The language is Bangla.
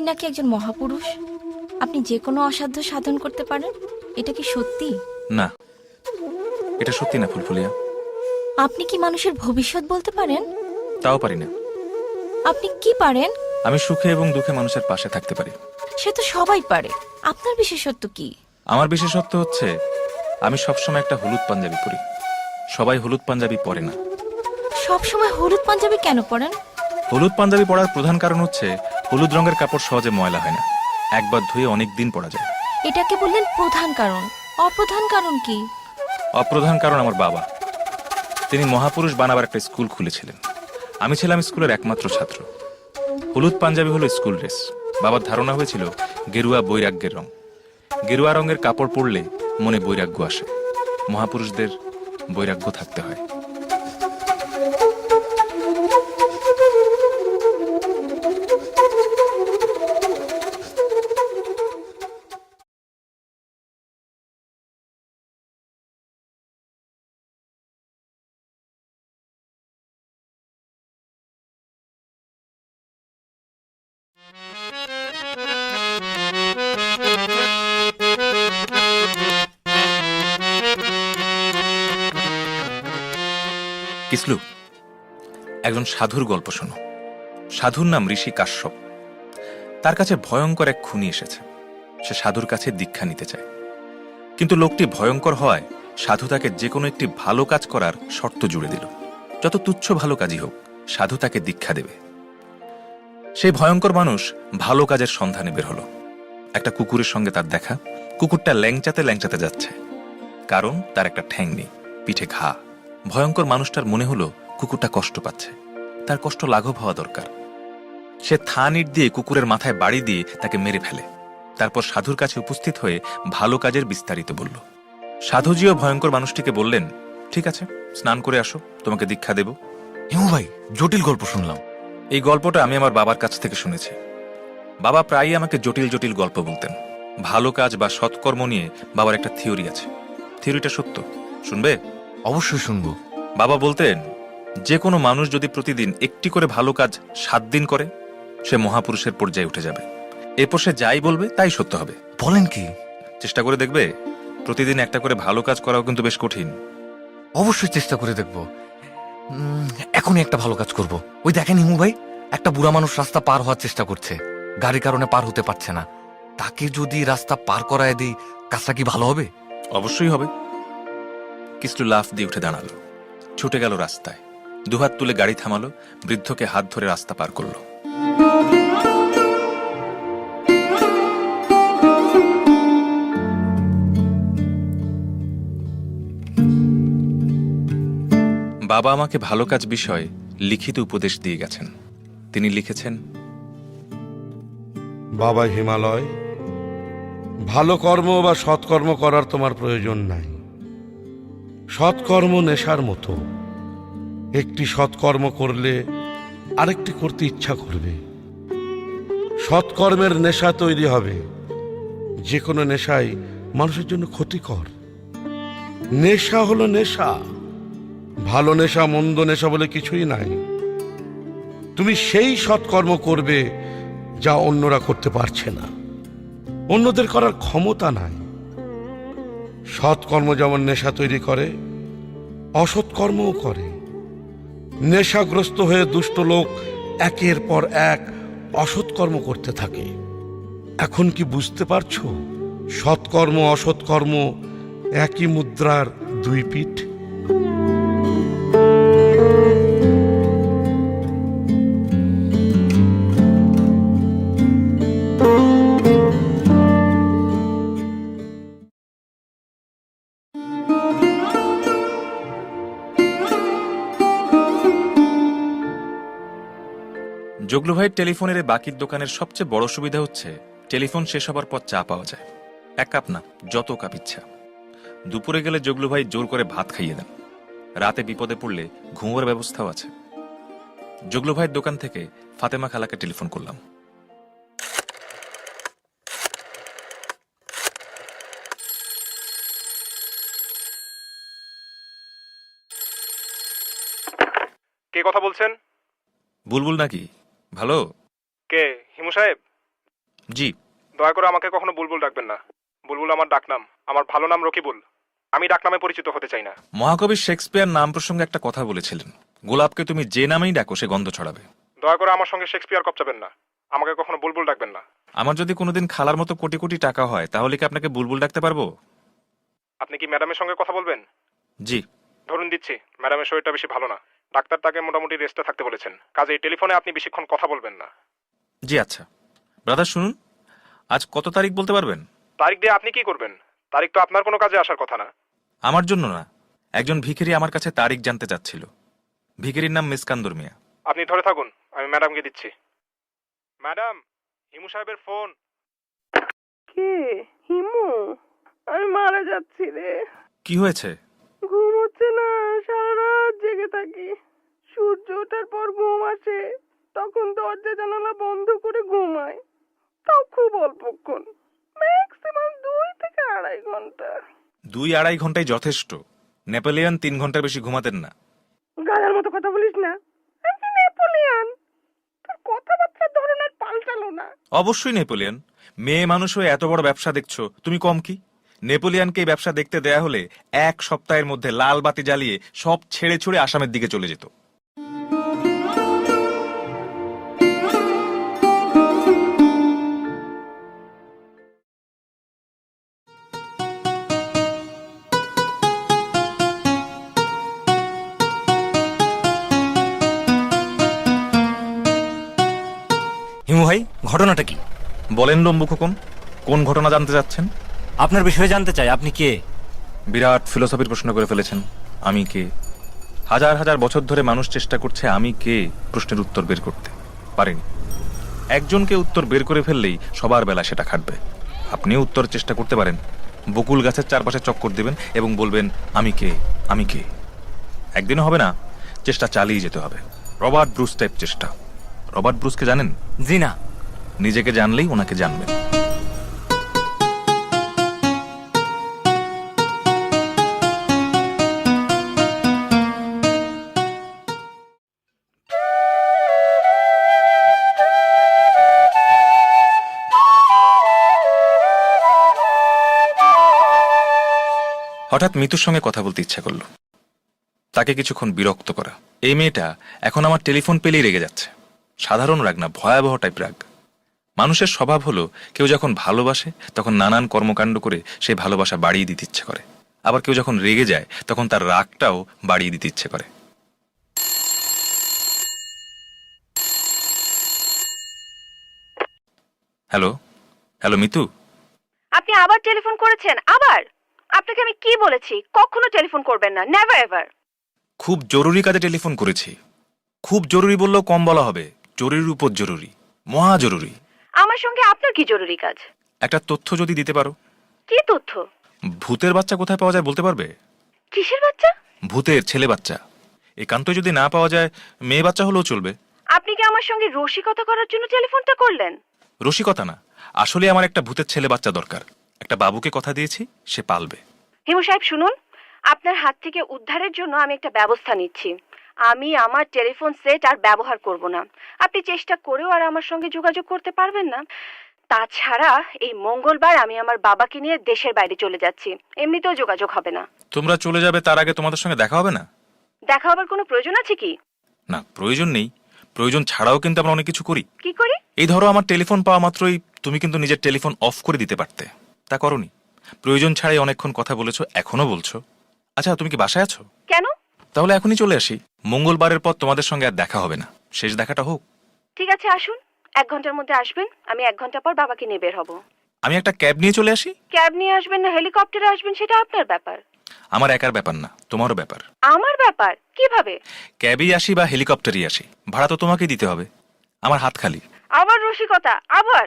নাকি একজন মহাপুরুষ, আপনি যে কোনো অসাধ্য সাধন করতে পারেন, এটা কি সত্যি? না, এটা সত্যি না ফুলফুলিয়া। আপনি কি মানুষের ভবিষ্যৎ বলতে পারেন? তাও পারি না। আপনি কি পারেন? আমি সুখে এবং দুঃখে মানুষের পাশে থাকতে পারি। সে তো সবাই পারে, আপনার বিশেষত্ব কি? আমার বিশেষত্ব হচ্ছে আমি সবসময় একটা হলুদ পাঞ্জাবি পরি। সবাই হলুদ পাঞ্জাবি পরে না। সব সময় হলুদ পাঞ্জাবি কেন পরেন? হলুদ পাঞ্জাবি পরার প্রধান কারণ হচ্ছে হলুদ রঙের কাপড় সহজে ময়লা হয় না, একবার ধুয়ে অনেক দিন পরা যায়। এটাকে বললেন প্রধান কারণ, অপ্রধান কারণ কি? অপ্রধান কারণ আমার বাবা। তিনি মহাপুরুষ বানাবার একটা স্কুল খুলেছিলেন। আমি ছিলাম স্কুলের একমাত্র ছাত্র। হলুদ পাঞ্জাবি হলো স্কুল ড্রেস। বাবার ধারণা হয়েছিল গেরুয়া বৈরাগ্যের রং। গেরুয়া রঙের কাপড় পরলে মনে বৈরাগ্য আসে। মহাপুরুষদের বৈরাগ্য থাকতে হয়। কিসলু, একজন সাধুর গল্প শোনো। সাধুর নাম ঋষি কাশ্যপ। তার কাছে ভয়ঙ্কর এক খুনি এসেছে। সে সাধুর কাছে দীক্ষা নিতে চায়, কিন্তু লোকটি ভয়ঙ্কর হওয়ায় সাধু তাকে যে কোনো একটি ভালো কাজ করার শর্ত জুড়ে দিল। যত তুচ্ছ ভালো কাজই হোক, সাধু তাকে দীক্ষা দেবে। সেই ভয়ঙ্কর মানুষ ভালো কাজের সন্ধানে বের হলো। একটা কুকুরের সঙ্গে তার দেখা। কুকুরটা ল্যাংচাতে ল্যাংচাতে যাচ্ছে, কারণ তার একটা ঠ্যাং নেই, পিঠে ঘা। ভয়ঙ্কর মানুষটার মনে হলো কুকুরটা কষ্ট পাচ্ছে, তার কষ্ট লাঘব হওয়া দরকার। সে থান ইট দিয়ে কুকুরের মাথায় বাড়ি দিয়ে তাকে মেরে ফেলে। তারপর সাধুর কাছে উপস্থিত হয়ে ভালো কাজের বিস্তারিত বলল। সাধুজিও ভয়ঙ্কর মানুষটিকে বললেন, ঠিক আছে, স্নান করে আসো, তোমাকে দীক্ষা দেব। হিমু ভাই, জটিল গল্প শুনলাম। এই গল্পটা আমি আমার বাবার কাছ থেকে শুনেছি। বাবা প্রায়ই আমাকে জটিল জটিল গল্প বলতেন। ভালো কাজ বা সৎকর্ম নিয়ে বাবার একটা থিওরি আছে। থিওরিটা সত্য, শুনবে? অবশ্যই শুনবো। বাবা বলতেন, যে কোনো মানুষ যদি প্রতিদিন একটি করে ভালো কাজ 7 দিন করে, সে মহাপুরুষের পর্যায়ে উঠে যাবে। এরপর সে যাই বলবে তাই সত্য হবে। বলেন কি? চেষ্টা করে দেখবে। প্রতিদিন একটা করে ভালো কাজ করাও কিন্তু বেশ কঠিন। অবশ্যই চেষ্টা করে দেখবো। এখনই একটা ভালো কাজ করব। ওই দেখেন হিমু ভাই, একটা বুড়া মানুষ রাস্তা পার হওয়ার চেষ্টা করছে, গাড়ির কারণে পার হতে পারছে না। তাকে যদি রাস্তা পার করায় দিই, কাজটা কি ভালো হবে? অবশ্যই হবে। কিসলু লাফ দিয়ে উঠে দাঁড়ালো, ছুটে গেল রাস্তায়, দুহাত তুলে গাড়ি থামালো, বৃদ্ধকে হাত ধরে রাস্তা পার করলো। বাবা আমাকে ভালো কাজ বিষয়ে লিখিত উপদেশ দিয়ে গেছেন। তিনি লিখেছেন, বাবা হিমালয়, ভালো কর্ম বা সৎকর্ম করার তোমার প্রয়োজন নাই। সৎকর্ম নেশার মতো। একটি সৎকর্ম করলে আরেকটি করতে ইচ্ছা করবে। সৎকর্মের নেশা তৈরি হবে। যে কোনো নেশাই মানুষের জন্য ক্ষতিকর। নেশা হলো নেশা। ভালো নেশা মন্দ নেশা বলে কিছুই নাই। তুমি সেই সৎকর্ম করবে যা অন্যরা করতে পারছে না, অন্যদের করার ক্ষমতা নাই। সৎকর্ম যেমন নেশা তৈরি করে, অসৎকর্মও করে। নেশাগ্রস্ত হয়ে দুষ্ট লোক একের পর এক অসৎকর্ম করতে থাকে। এখন কি বুঝতে পারছো? সৎকর্ম অসৎকর্ম একই মুদ্রার দুই পিঠ। জগলু ভাইয়ের টেলিফোনের এই বাকির দোকানের সবচেয়ে বড় সুবিধা হচ্ছে টেলিফোন শেষ হবার পর চা পাওয়া যায়। 1 কাপ না, যত কাপ ইচ্ছা। দুপুরে গেলে জগলু ভাই জোর করে ভাত খাইয়ে দেন। রাতে বিপদে পড়লে ঘুমোর ব্যবস্থাও আছে। জগলু ভাইয়ের দোকান থেকে ফাতেমা খালাকে টেলিফোন করলাম। কে কথা বলছেন? বুলবুল নাকি? ভালো? কে, হিমু সাহেব? জি। দয়া করে আমাকে কখনো বুলবুল ডাকবেন না। বুলবুল আমার ডাকনাম, আমার ভালো নাম রকিবুল। আমি ডাকনামে পরিচিত হতে চাই না। মহাকবি শেক্সপিয়ার নাম প্রসঙ্গে একটা কথা বলেছিলেন, গোলাপকে তুমি যে নামেই ডাকো সে গন্ধ ছড়াবে। দয়া করে আমার সঙ্গে শেক্সপিয়ার কপচাবেন না। আমাকে কখনো বুলবুল ডাকবেন না। আমার যদি কোনোদিন খালার মতো কোটি কোটি টাকা হয় তাহলে কি আপনাকে বুলবুল ডাকতে পারবো? আপনি কি ম্যাডামের সঙ্গে কথা বলবেন? জি। ধরুন দিচ্ছি, ম্যাডামের শরীরটা বেশি ভালো না, ডাক্তার তাকে মোটামুটি রেস্টে থাকতে বলেছেন, কাজেই টেলিফোনে আপনি বেশিক্ষণ কথা বলবেন না। জি আচ্ছা। ব্রাদার শুনুন, আজ কত তারিখ বলতে পারবেন? তারিখ দিয়ে আপনি কি করবেন? তারিখ তো আপনার কোনো কাজে আসার কথা না। আমার জন্য না, একজন ভিখিরি আমার কাছে তারিখ জানতে চাচ্ছিল। ভিখিরির নাম মিসকান্দর মিয়া। আপনি ধরে থাকুন, আমি ম্যাডামকে দিচ্ছি। ম্যাডাম, হিমু সাহেবের ফোন। কে? হিমু? আমি মারা যাচ্ছি রে। কি হয়েছে? ঘুম হচ্ছে না, সারা রাত জেগে থাকি। সূর্য ওঠার পর ঘুম আসে, তখন দরজা জানালা বন্ধ করে ঘুমাই। তাও খুব অল্পক্ষণ, ম্যাক্সিমাম 2 থেকে 2.5 ঘন্টা। 2-2.5 ঘন্টায় যথেষ্ট। নেপোলিয়ান 3 ঘন্টার বেশি ঘুমাতেন না। গাধার মতো কথা বলিস না। আমি নেপোলিয়ান। তোর কথাবার্তার ধরন আর পাল্টালো না। অবশ্যই নেপোলিয়ান। মেয়ে মানুষ হয়ে এত বড় ব্যবসা দেখছো, তুমি কম কি? নেপোলিয়ানকে এই ব্যবসা দেখতে দেয়া হলে 1 সপ্তাহের মধ্যে লাল বাতি জ্বালিয়ে সব ছেড়ে ছুড়ে আসামের দিকে চলে যেত। হিমু ভাই, ঘটনাটা কি? বলেন লম্বু খোকন, কোন ঘটনা জানতে চাচ্ছেন? আপনার বিষয়ে জানতে চাই, আপনি কে? বিরাট ফিলোসফির প্রশ্ন করে ফেলেছেন। আমি কে? হাজার হাজার বছর ধরে মানুষ চেষ্টা করছে আমি কে প্রশ্নের উত্তর বের করতে পারেনি। একজনকে উত্তর বের করে ফেললেই সবার বেলা সেটা খাটবে। আপনিও উত্তর চেষ্টা করতে পারেন। বকুল গাছের চারপাশে চক্কর দেবেন এবং বলবেন আমি কে, আমি কে। একদিনও হবে না, চেষ্টা চালিয়ে যেতে হবে। রবার্ট ব্রুস টাইপ চেষ্টা। রবার্ট ব্রুসকে জানেন? জি না। নিজেকে জানলেই ওনাকে জানবেন। হঠাৎ মিতুর সঙ্গে কথা বলতে ইচ্ছা করলো, তাকে কিছুক্ষণ বিরক্ত করা। এই মেয়েটা এখন আমার টেলিফোন পেলেই রেগে যাচ্ছে। সাধারণ রাগ না, ভয়াবহ টাইপ রাগ। মানুষের স্বভাব হলো কেউ যখন ভালোবাসে তখন নানান কর্মকাণ্ড করে সেই ভালোবাসা বাড়িয়ে দিতে ইচ্ছে করে, আবার কেউ যখন রেগে যায় তখন তার রাগটাও বাড়িয়ে দিতে ইচ্ছে করে। Hello hello Mitu. আপনি আবার টেলিফোন করেছেন? আবার? আপনাকে আমি কি বলেছি কখনো টেলিফোন করবেন না, নেভার এভার। খুব জরুরি কাজে টেলিফোন করেছি। খুব জরুরি বললেও কম বলা হবে, জরুরির উপর জরুরি, মহা জরুরি। আমার সঙ্গে আপনার কি জরুরি কাজ? একটা তথ্য যদি দিতে পারো। কি তথ্য? ভূতের বাচ্চা কোথায় পাওয়া যায় বলতে পারবে? কিসের বাচ্চা? ভূতের ছেলে বাচ্চা। একান্ত যদি না পাওয়া যায় মেয়ে বাচ্চা হলেও চলবে। আপনি কি আমার সঙ্গে রসিকতা করার জন্য টেলিফোনটা করলেন? রসিকতা না, আসলে আমার একটা ভূতের ছেলে বাচ্চা দরকার। একটা বাবুকে কথা দিয়েছি, সে পালবে। হিমু সাহেব শুনুন, আপনার হাত থেকে উদ্ধারের জন্য আমি একটা ব্যবস্থা নিচ্ছি। আমি আমার টেলিফোন সেট আর ব্যবহার করব না। আপনি চেষ্টা করেও আর আমার সঙ্গে যোগাযোগ করতে পারবেন না। তাছাড়া এই মঙ্গলবার আমি আমার বাবাকে নিয়ে দেশের বাইরে চলে যাচ্ছি, এমনিতেও যোগাযোগ হবে না। তোমরা চলে যাবে তার আগে তোমাদের সঙ্গে দেখা হবে না? দেখা হবার কোনো প্রয়োজন আছে কি? না, প্রয়োজন নেই। প্রয়োজন ছাড়াও কিন্তু আমরা অনেক কিছু করি। কি করি? এই ধরো, আমার টেলিফোন পাওয়া মাত্রই তুমি কিন্তু নিজের টেলিফোন অফ করে দিতে পারতে, তা করনি। প্রয়োজন ছাড়াই অনেকক্ষণ কথা বলেছো, এখনো বলছো। আচ্ছা, তুমি কি বাসায় আছো? কেন? তাহলে এখনই চলে আসি। মঙ্গলবারের পর তোমাদের সঙ্গে আর দেখা হবে না, শেষ দেখাটা হোক। ঠিক আছে, আসুন। 1 ঘন্টার মধ্যে আসবেন, আমি 1 ঘন্টা পর বাবাকে নিয়ে বের হব। আমি একটা ক্যাব নিয়ে চলে আসি। ক্যাব নিয়ে আসবেন না হেলিকপ্টারে আসবেন সেটা আপনার ব্যাপার। আমার একার ব্যাপার না, তোমারও ব্যাপার। আমার ব্যাপার? কিভাবে? ক্যাবেই আসি বা হেলিকপ্টারই আসি, ভাড়া তো তোমাকেই দিতে হবে। আমার হাত খালি। আবার রসিকতা? আবার?